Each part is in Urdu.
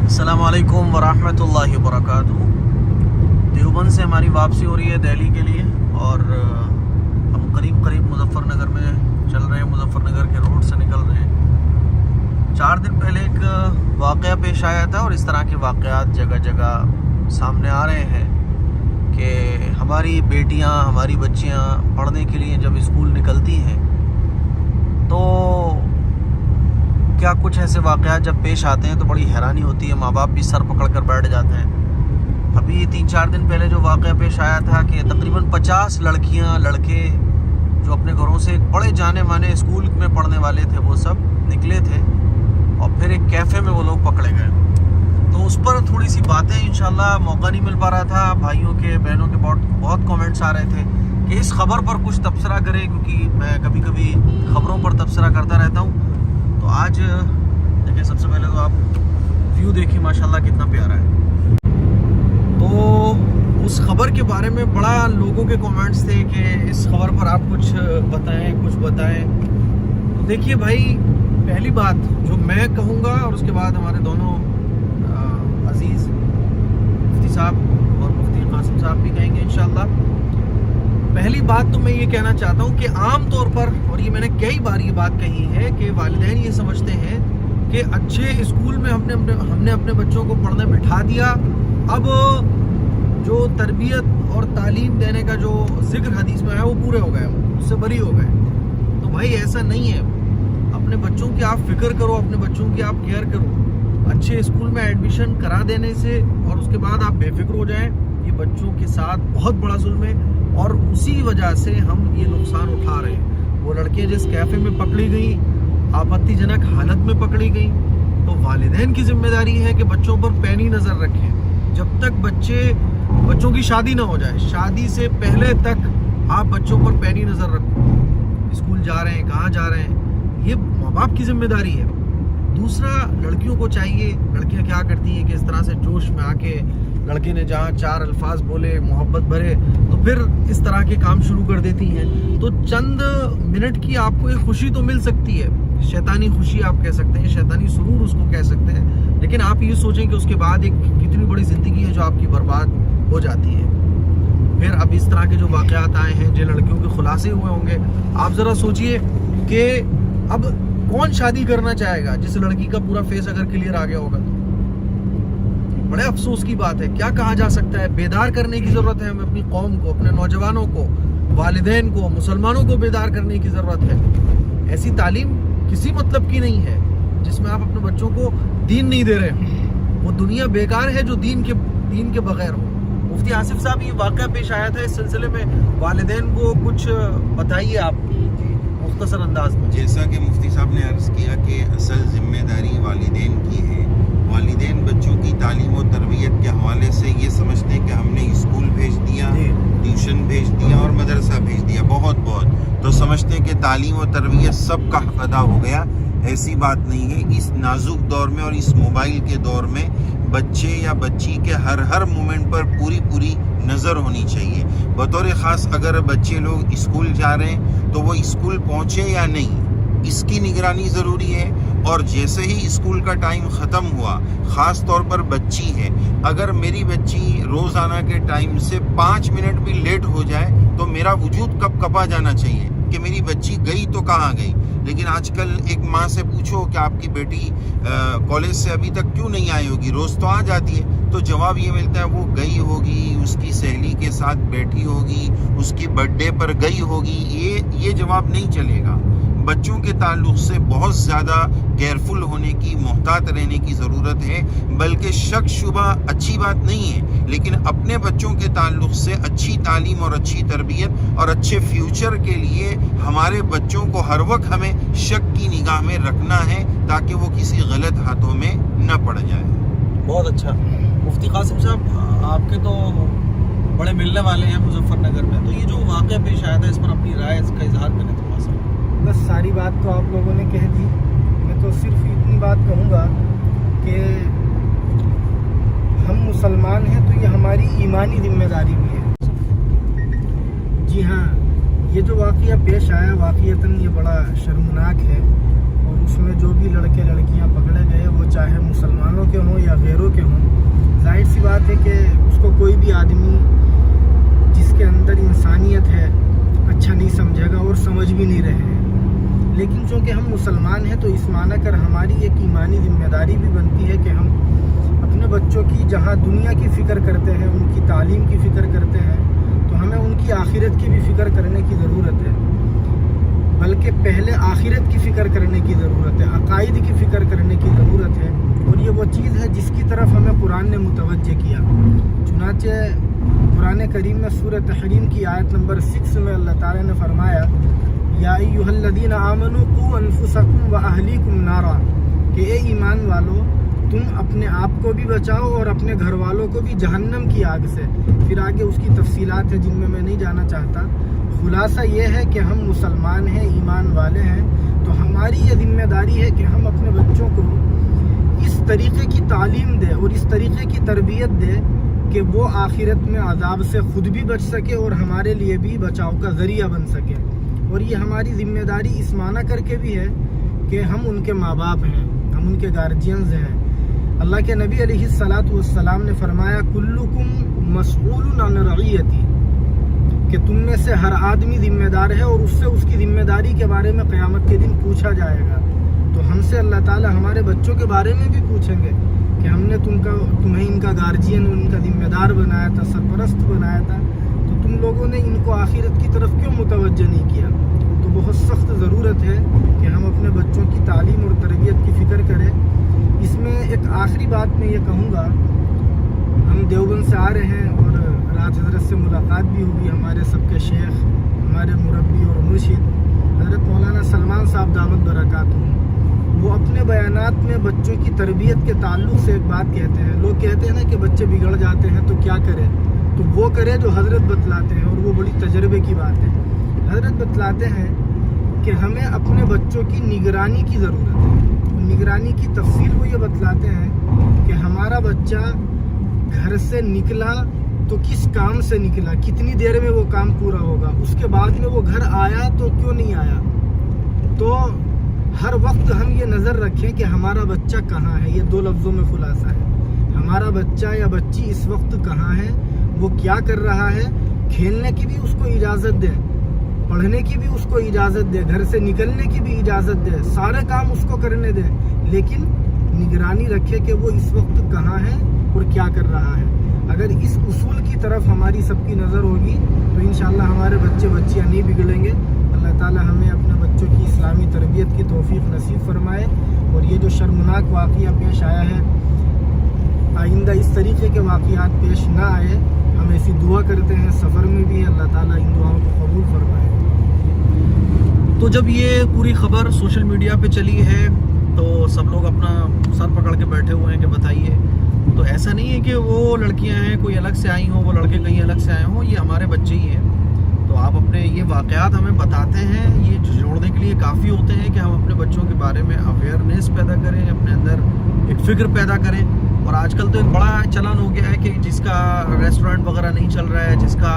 السلام علیکم ورحمۃ اللہ وبرکاتہ۔ دیوبند سے ہماری واپسی ہو رہی ہے دہلی کے لیے، اور ہم قریب مظفر نگر میں چل رہے ہیں، مظفر نگر کے روڈ سے نکل رہے ہیں۔ 4 دن پہلے ایک واقعہ پیش آیا تھا، اور اس طرح کے واقعات جگہ جگہ سامنے آ رہے ہیں کہ ہماری بیٹیاں، ہماری بچیاں پڑھنے کے لیے جب اسکول نکلتی ہیں تو کیا کچھ ایسے واقعات جب پیش آتے ہیں تو بڑی حیرانی ہوتی ہے، ماں باپ بھی سر پکڑ کر بیٹھ جاتے ہیں۔ ابھی 3-4 دن پہلے جو واقعہ پیش آیا تھا کہ تقریباً 50 لڑکیاں لڑکے جو اپنے گھروں سے ایک بڑے جانے مانے اسکول میں پڑھنے والے تھے وہ سب نکلے تھے، اور پھر ایک کیفے میں وہ لوگ پکڑے گئے۔ تو اس پر تھوڑی سی باتیں، انشاءاللہ موقع نہیں مل پا رہا تھا، بھائیوں کے بہنوں کے بہت کامنٹس آ رہے تھے کہ اس خبر پر کچھ تبصرہ کریں، کیونکہ میں کبھی کبھی خبروں پر تبصرہ کرتا رہتا ہوں۔ تو آج دیکھیں، سب سے پہلے تو آپ ویو دیکھیں، ماشاءاللہ کتنا پیارا ہے۔ تو اس خبر کے بارے میں بڑا لوگوں کے کامنٹس تھے کہ اس خبر پر آپ کچھ بتائیں۔ تو دیکھیے بھائی، پہلی بات جو میں کہوں گا، اور اس کے بعد ہمارے دونوں عزیز مفتی صاحب اور مفتی قاسم صاحب بھی کہیں گے انشاءاللہ۔ پہلی بات تو میں یہ کہنا چاہتا ہوں کہ عام طور پر، اور یہ میں نے کئی بار یہ بات کہی ہے کہ والدین یہ سمجھتے ہیں کہ اچھے اسکول میں ہم نے اپنے بچوں کو پڑھنے بٹھا دیا، اب جو تربیت اور تعلیم دینے کا جو ذکر حدیث میں ہے وہ پورے ہو گئے، اس سے بری ہو گئے۔ تو بھائی ایسا نہیں ہے، اپنے بچوں کی آپ فکر کرو، اپنے بچوں کی آپ کیئر کرو۔ اچھے اسکول میں ایڈمیشن کرا دینے سے اور اس کے بعد آپ بے فکر ہو جائیں، یہ بچوں کے ساتھ بہت بڑا ظلم ہے، اور اسی وجہ سے ہم یہ نقصان اٹھا رہے ہیں۔ وہ لڑکیاں جس کیفے میں پکڑی گئیں، آپتی جنک حالت میں پکڑی گئیں، تو والدین کی ذمہ داری ہے کہ بچوں پر پینی نظر رکھیں۔ جب تک بچوں کی شادی نہ ہو جائے، شادی سے پہلے تک آپ بچوں پر پینی نظر رکھو، اسکول جا رہے ہیں، کہاں جا رہے ہیں، یہ ماں باپ کی ذمہ داری ہے۔ دوسرا، لڑکیوں کو چاہیے، لڑکیاں کیا کرتی ہیں کہ اس طرح سے جوش میں آ کے لڑکے نے جہاں 4 الفاظ بولے محبت بھرے تو پھر اس طرح کے کام شروع کر دیتی ہیں۔ تو چند منٹ کی آپ کو ایک خوشی تو مل سکتی ہے، شیطانی خوشی آپ کہہ سکتے ہیں، شیطانی سرور اس کو کہہ سکتے ہیں، لیکن آپ یہ سوچیں کہ اس کے بعد ایک کتنی بڑی زندگی ہے جو آپ کی برباد ہو جاتی ہے۔ پھر اب اس طرح کے جو واقعات آئے ہیں، جن لڑکیوں کے خلاصے ہوئے ہوں گے، آپ ذرا سوچئے کہ اب کون شادی کرنا چاہے گا جس لڑکی کا پورا فیس اگر کلیئر آ گیا ہوگا تو بڑے افسوس کی بات ہے۔ کیا کہا جا سکتا ہے؟ بیدار کرنے کی ضرورت ہے ہمیں، اپنی قوم کو، اپنے نوجوانوں کو، والدین کو، مسلمانوں کو بیدار کرنے کی ضرورت ہے۔ ایسی تعلیم کسی مطلب کی نہیں ہے جس میں آپ اپنے بچوں کو دین نہیں دے رہے ہوں۔ وہ دنیا بیکار ہے جو دین کے بغیر ہو۔ مفتی آصف صاحب، یہ واقعہ پیش آیا تھا، اس سلسلے میں والدین کو کچھ بتائیے آپ مختصر انداز میں۔ جیسا کہ مفتی صاحب نے عرض کیا کہ اصل ذمہ داری والدین کی ہے۔ والدین بچوں کی تعلیم و تربیت کے حوالے سے یہ سمجھتے ہیں کہ ہم نے اسکول بھیج دیا، ٹیوشن بھیج دیا اور مدرسہ بھیج دیا، بہت تو سمجھتے ہیں کہ تعلیم و تربیت سب کا حق ادا ہو گیا۔ ایسی بات نہیں ہے۔ اس نازک دور میں اور اس موبائل کے دور میں بچے یا بچی کے ہر مومنٹ پر پوری نظر ہونی چاہیے۔ بطور خاص اگر بچے لوگ اسکول جا رہے ہیں تو وہ اسکول پہنچے یا نہیں، اس کی نگرانی ضروری ہے۔ اور جیسے ہی اسکول کا ٹائم ختم ہوا، خاص طور پر بچی ہے، اگر میری بچی روزانہ کے ٹائم سے 5 منٹ بھی لیٹ ہو جائے تو میرا وجود کپا جانا چاہیے کہ میری بچی گئی تو کہاں گئی۔ لیکن آج کل ایک ماں سے پوچھو کہ آپ کی بیٹی کالج سے ابھی تک کیوں نہیں آئی ہوگی، روز تو آ جاتی ہے، تو جواب یہ ملتا ہے وہ گئی ہوگی، اس کی سہیلی کے ساتھ بیٹھی ہوگی، اس کی برتھ ڈے پر گئی ہوگی۔ یہ جواب نہیں چلے گا۔ بچوں کے تعلق سے بہت زیادہ کیئرفل ہونے کی، محتاط رہنے کی ضرورت ہے۔ بلکہ شک شبہ اچھی بات نہیں ہے، لیکن اپنے بچوں کے تعلق سے اچھی تعلیم اور اچھی تربیت اور اچھے فیوچر کے لیے ہمارے بچوں کو ہر وقت ہمیں شک کی نگاہ میں رکھنا ہے تاکہ وہ کسی غلط ہاتھوں میں نہ پڑ جائے۔ بہت اچھا۔ مفتی قاسم صاحب، آپ کے تو بڑے ملنے والے ہیں مظفر نگر میں، تو یہ جو واقعہ پیش آیا تھا اس پر اپنی رائے کا اظہار کریں تو خاصا۔ بس ساری بات تو آپ لوگوں نے کہہ دی، میں تو صرف اتنی بات کہوں گا کہ ہم مسلمان ہیں تو یہ ہماری ایمانی ذمہ داری بھی ہے۔ جی ہاں، یہ جو واقعہ پیش آیا واقعتاً یہ بڑا شرمناک ہے، اور اس میں جو بھی لڑکے لڑکیاں پکڑے گئے وہ چاہے مسلمانوں کے ہوں یا یا غیروں کے ہوں، ظاہر سی بات ہے کہ اس کو کوئی بھی آدمی جس کے اندر انسانیت ہے اچھا نہیں سمجھے گا اور سمجھ بھی نہیں رہے ہیں۔ لیکن چونکہ ہم مسلمان ہیں تو اس معنی کر ہماری ایک ایمانی ذمہ داری بھی بنتی ہے کہ ہم اپنے بچوں کی جہاں دنیا کی فکر کرتے ہیں، ان کی تعلیم کی فکر کرتے ہیں، تو ہمیں ان کی آخرت کی بھی فکر کرنے کی ضرورت ہے، بلکہ پہلے آخرت کی فکر کرنے کی ضرورت ہے، عقائد کی فکر کرنے کی ضرورت ہے، اور یہ وہ چیز ہے جس کی طرف ہمیں قرآن نے متوجہ کیا۔ چنانچہ قرآن کریم میں سورہ تحریم کی آیت نمبر 6 میں اللہ تعالیٰ نے فرمایا یا ایھا الذین آمنوا قوا انفسکم واہلیکم نارا، کہ اے ایمان والو تم اپنے آپ کو بھی بچاؤ اور اپنے گھر والوں کو بھی جہنم کی آگ سے۔ پھر آگے اس کی تفصیلات ہیں جن میں نہیں جانا چاہتا۔ خلاصہ یہ ہے کہ ہم مسلمان ہیں، ایمان والے ہیں، تو ہماری یہ ذمہ داری ہے کہ ہم اپنے بچوں کو اس طریقے کی تعلیم دیں اور اس طریقے کی تربیت دیں کہ وہ آخرت میں عذاب سے خود بھی بچ سکے اور ہمارے لیے بھی بچاؤ کا ذریعہ بن سکے۔ اور یہ ہماری ذمہ داری اس معنی کر کے بھی ہے کہ ہم ان کے ماں باپ ہیں، ہم ان کے گارجینز ہیں۔ اللہ کے نبی علیہ السلام نے فرمایا کلکم مسئول عن رعیتی، کہ تم میں سے ہر آدمی ذمہ دار ہے اور اس سے اس کی ذمہ داری کے بارے میں قیامت کے دن پوچھا جائے گا۔ تو ہم سے اللہ تعالی ہمارے بچوں کے بارے میں بھی پوچھیں گے کہ ہم نے تمہیں ان کا گارجین، ان کا ذمہ دار بنایا تھا، سرپرست بنایا تھا، تو تم لوگوں نے ان کو آخرت کی طرف کیوں متوجہ نہیں کیا؟ تو بہت سخت ضرورت ہے کہ ہم اپنے بچوں کی تعلیم اور تربیت کی فکر کریں۔ اس میں ایک آخری بات میں یہ کہوں گا، ہم دیوبند سے آ رہے ہیں اور رات حضرت سے ملاقات بھی ہوئی، ہمارے سب کے شیخ، ہمارے مربی اور مرشد حضرت مولانا سلمان صاحب دامت برکاتہ، وہ اپنے بیانات میں بچوں کی تربیت کے تعلق سے ایک بات کہتے ہیں۔ لوگ کہتے ہیں نا کہ بچے بگڑ جاتے ہیں تو کیا کریں؟ تو وہ کرے جو حضرت بتلاتے ہیں، اور وہ بڑی تجربے کی بات ہے۔ حضرت بتلاتے ہیں کہ ہمیں اپنے بچوں کی نگرانی کی ضرورت ہے۔ نگرانی کی تفصیل وہ یہ بتلاتے ہیں کہ ہمارا بچہ گھر سے نکلا تو کس کام سے نکلا، کتنی دیر میں وہ کام پورا ہوگا، اس کے بعد میں وہ گھر آیا تو کیوں نہیں آیا۔ تو ہر وقت ہم یہ نظر رکھیں کہ ہمارا بچہ کہاں ہے۔ یہ 2 لفظوں میں خلاصہ ہے، ہمارا بچہ یا بچی اس وقت کہاں ہے، وہ کیا کر رہا ہے۔ کھیلنے کی بھی اس کو اجازت دیں، پڑھنے کی بھی اس کو اجازت دے، گھر سے نکلنے کی بھی اجازت دے، سارے کام اس کو کرنے دے، لیکن نگرانی رکھے کہ وہ اس وقت کہاں ہے اور کیا کر رہا ہے۔ اگر اس اصول کی طرف ہماری سب کی نظر ہوگی تو انشاءاللہ ہمارے بچے بچیاں نہیں بگڑیں گے۔ اللہ تعالی ہمیں اپنے بچوں کی اسلامی تربیت کی توفیق نصیب فرمائے، اور یہ جو شرمناک واقعہ پیش آیا ہے آئندہ اس طریقے کے واقعات پیش نہ آئے، ہم ایسی دعا کرتے ہیں۔ سفر میں بھی اللہ تعالیٰ ان دعاؤں کو قبول فرمائے۔ تو جب یہ پوری خبر سوشل میڈیا پہ چلی ہے تو سب لوگ اپنا سر پکڑ کے بیٹھے ہوئے ہیں کہ بتائیے، تو ایسا نہیں ہے کہ وہ لڑکیاں ہیں کوئی الگ سے آئی ہوں، وہ لڑکے کہیں الگ سے آئے ہوں، یہ ہمارے بچے ہی ہیں۔ تو آپ اپنے یہ واقعات ہمیں بتاتے ہیں، یہ جوڑنے کے لیے کافی ہوتے ہیں کہ ہم اپنے بچوں کے بارے میں اویئرنیس پیدا کریں، اپنے اندر ایک فکر پیدا کریں۔ اور آج کل تو ایک بڑا چلن ہو گیا ہے کہ جس کا ریسٹورینٹ وغیرہ نہیں چل رہا ہے، جس کا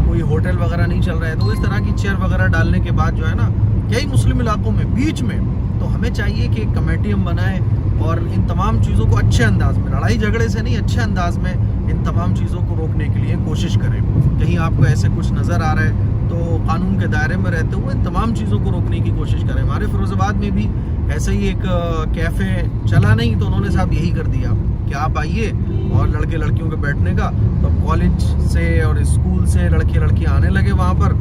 کوئی ہوٹل وغیرہ نہیں چل رہا ہے، تو اس طرح کی چیئر وغیرہ ڈالنے کے بعد جو ہے نا کئی مسلم علاقوں میں بیچ میں، تو ہمیں چاہیے کہ کمیٹی ہم بنائیں اور ان تمام چیزوں کو اچھے انداز میں، لڑائی جھگڑے سے نہیں، اچھے انداز میں ان تمام چیزوں کو روکنے کے لیے کوشش کریں۔ کہیں آپ کو ایسے کچھ نظر آ رہا ہے تو قانون کے دائرے میں رہتے ہوئے ان تمام چیزوں کو روکنے کی کوشش کریں۔ ہمارے فیروز آباد میں بھی ایسے ہی ایک کیفے چلا نہیں، تو انہوں نے صاحب یہی کر دیا کہ آپ آئیے، اور لڑکے لڑکیوں کے بیٹھنے کا، تو کالج سے اور اسکول سے لڑکے لڑکیاں آنے لگے وہاں پر،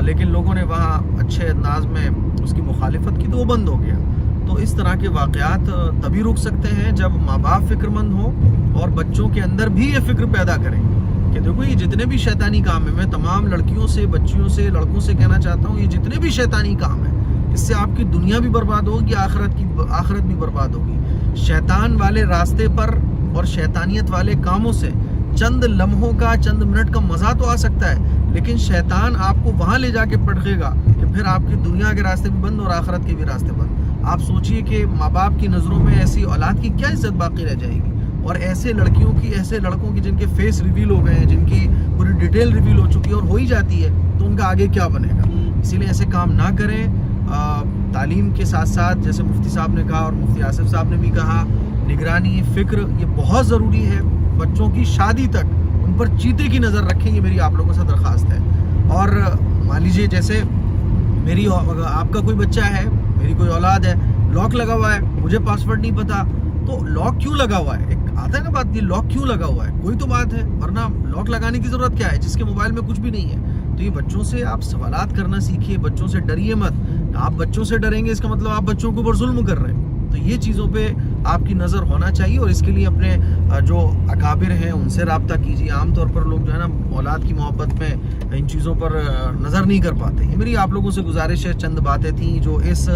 لیکن لوگوں نے وہاں اچھے انداز میں اس کی مخالفت کی تو وہ بند ہو گیا۔ تو اس طرح کے واقعات تبھی رک سکتے ہیں جب ماں باپ فکر مند ہوں اور بچوں کے اندر بھی یہ فکر پیدا کریں کہ دیکھو یہ جتنے بھی شیطانی کام ہیں، میں تمام لڑکیوں سے، بچیوں سے، لڑکوں سے کہنا چاہتا ہوں، یہ جتنے بھی شیطانی کام ہیں اس سے آپ کی دنیا بھی برباد ہوگی، آخرت بھی برباد ہوگی۔ شیطان والے راستے پر اور شیطانیت والے کاموں سے چند لمحوں کا، چند منٹ کا مزہ تو آ سکتا ہے، لیکن شیطان آپ کو وہاں لے جا کے پٹکے گا کہ پھر آپ کی دنیا کے راستے بھی بند اور آخرت کے بھی راستے بند۔ آپ سوچئے کہ ماں باپ کی نظروں میں ایسی اولاد کی کیا عزت باقی رہ جائے گی، اور ایسے لڑکیوں کی، ایسے لڑکوں کی جن کے فیس ریویل ہو گئے ہیں، جن کی پوری ڈیٹیل ریویل ہو چکی ہے اور ہو ہی جاتی ہے، تو ان کا آگے کیا بنے گا۔ اسی لیے ایسے کام نہ کریں۔ تعلیم کے ساتھ ساتھ جیسے مفتی صاحب نے کہا اور مفتی آصف صاحب نے بھی کہا نگرانی فکر یہ بہت ضروری ہے. بچوں کی شادی تک ان پر چیتے کی نظر رکھیں، یہ میری آپ لوگوں سے درخواست ہے. اور مان لیجیے جیسے آپ کا کوئی بچہ ہے، میری کوئی اولاد ہے، لاک لگا ہوا ہے، مجھے پاسورڈ نہیں پتا، تو لاک کیوں لگا ہوا ہے؟ ایک آتا ہے نا بات، یہ لاک کیوں لگا ہوا ہے، کوئی تو بات ہے، ورنہ لاک لگانے کی ضرورت کیا ہے جس کے موبائل میں کچھ بھی نہیں ہے. تو یہ بچوں سے آپ سوالات کرنا سیکھیے، بچوں سے ڈریے مت. آپ بچوں سے ڈریں گے اس کا مطلب آپ بچوں کے اوپر ظلم کر رہے ہیں. تو یہ چیزوں پہ آپ کی نظر ہونا چاہیے، اور اس کے لیے اپنے جو اکابر ہیں ان سے رابطہ کیجیے. عام طور پر لوگ جو ہے نا اولاد کی محبت میں ان چیزوں پر نظر نہیں کر پاتے. یہ میری آپ لوگوں سے گزارش ہے، چند باتیں تھیں جو اس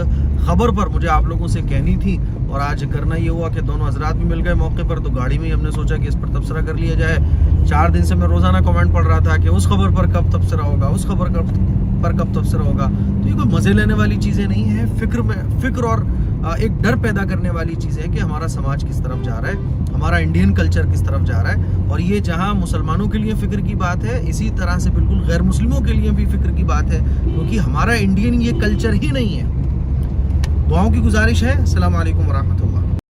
خبر پر مجھے آپ لوگوں سے کہنی تھی، اور آج کرنا یہ ہوا کہ دونوں حضرات بھی مل گئے موقع پر، تو گاڑی میں ہی ہم نے سوچا کہ اس پر تبصرہ کر لیا جائے. 4 دن سے میں روزانہ کمنٹ پڑھ رہا تھا کہ اس خبر پر کب تبصرہ ہوگا، اس خبر پر کب تبصرہ ہوگا. تو یہ کوئی مزے لینے والی چیزیں نہیں ہیں. فکر اور ایک ڈر پیدا کرنے والی چیزیں ہیں کہ ہمارا سماج کس طرف جا رہا ہے، ہمارا انڈین کلچر کس طرف جا رہا ہے. اور یہ جہاں مسلمانوں کے لیے فکر کی بات ہے، اسی طرح سے بالکل غیر مسلموں کے لیے بھی فکر کی بات ہے، کیونکہ ہمارا انڈین یہ کلچر ہی نہیں ہے. دعاؤں کی گزارش ہے. السلام علیکم ورحمۃ اللہ.